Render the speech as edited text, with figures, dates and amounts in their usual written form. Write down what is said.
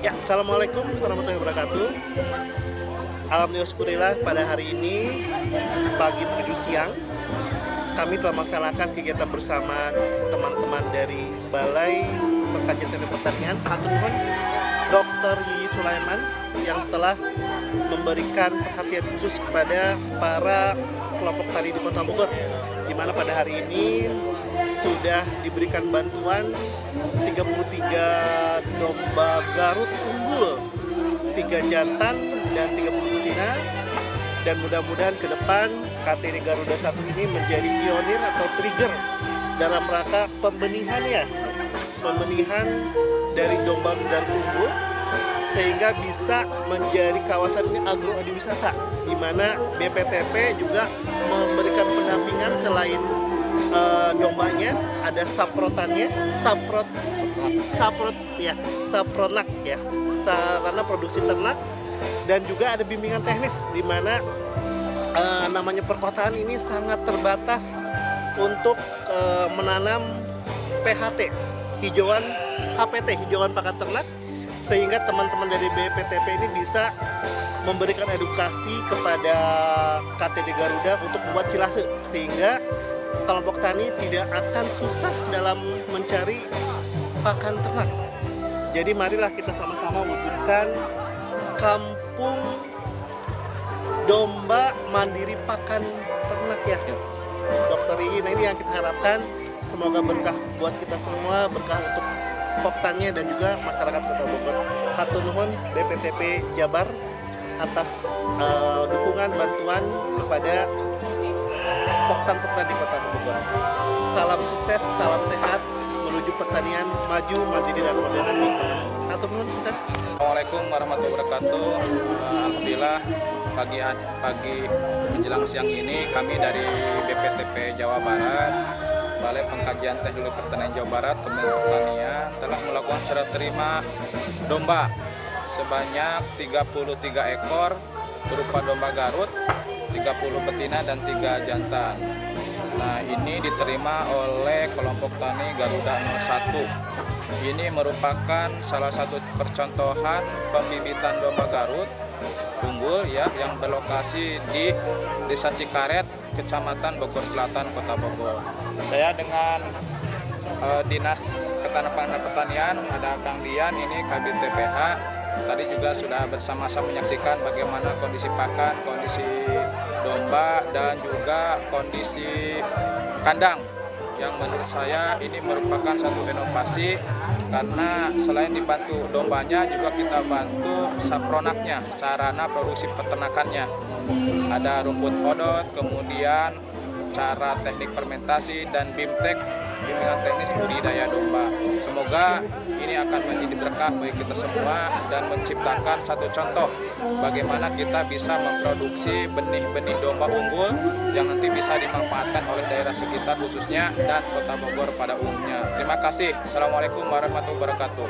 Ya, Assalamualaikum warahmatullahi wabarakatuh. Alhamdulillah pada hari ini pagi menuju siang kami telah melaksanakan kegiatan bersama teman-teman dari Balai Pengkajian Teknik Pertanian Hatur Nuhun Dr. Yiyi Sulaiman yang telah memberikan perhatian khusus kepada para kelompok tani di Kota Bogor, di mana pada hari ini sudah diberikan bantuan 33 domba Garut unggul, 3 jantan dan 30 betina, dan mudah-mudahan ke depan KTD Garuda 1 ini menjadi pionir atau trigger dalam rangka pembenihan dari domba Garut unggul, sehingga bisa menjadi kawasan ini agrowisata, di mana BPTP juga memberikan pendampingan selain dombanya, ada saprotannya, sapronak ya, sarana produksi ternak, dan juga ada bimbingan teknis di mana namanya perkotaan ini sangat terbatas untuk menanam PHT, hijauan pakan ternak, sehingga teman-teman dari BPTP ini bisa memberikan edukasi kepada KTD Garuda untuk membuat silase, sehingga kelompok tani tidak akan susah dalam mencari pakan ternak. Jadi marilah kita sama-sama wujudkan kampung domba mandiri pakan ternak ya, Dokter Yiyi. Nah, ini yang kita harapkan, semoga berkah buat kita semua, berkah untuk poktannya dan juga masyarakat Kota Bogor. Hatur nuhun BPTP Jabar atas dukungan bantuan kepada poktan-poktan di Kota Bogor. Salam sukses, salam sehat menuju pertanian maju, mandiri dan modern. Hatur nuhun pisan. Assalamualaikum warahmatullahi wabarakatuh. Alhamdulillah pagi menjelang siang ini kami dari BPTP Jawa Barat, Balai Pengkajian Teknik Pertanian Jawa Barat, Kementerian Pertanian telah melakukan serah terima domba sebanyak 33 ekor berupa domba Garut, 30 betina dan 3 jantan. Nah, ini diterima oleh kelompok tani Garuda 01. Ini merupakan salah satu percontohan pembibitan domba Garut unggul ya, yang berlokasi di Desa Cikaret, Kecamatan Bogor Selatan, Kota Bogor. Saya dengan Dinas Ketahanan Pertanian, ada Kang Dian, ini Kabid TPH. Tadi juga sudah bersama-sama menyaksikan bagaimana kondisi pakan, kondisi domba, dan juga kondisi kandang, yang menurut saya ini merupakan satu inovasi, karena selain dibantu dombanya juga kita bantu sapronaknya, sarana produksi peternakannya. Ada rumput odot, kemudian cara teknik fermentasi, dan BIMTEK, bimbingan teknis budidaya domba. Semoga ini akan menjadi berkah bagi kita semua dan menciptakan satu contoh bagaimana kita bisa memproduksi benih-benih domba unggul yang nanti bisa dimanfaatkan oleh daerah sekitar khususnya dan Kota Bogor pada umumnya. Terima kasih. Assalamualaikum warahmatullahi wabarakatuh.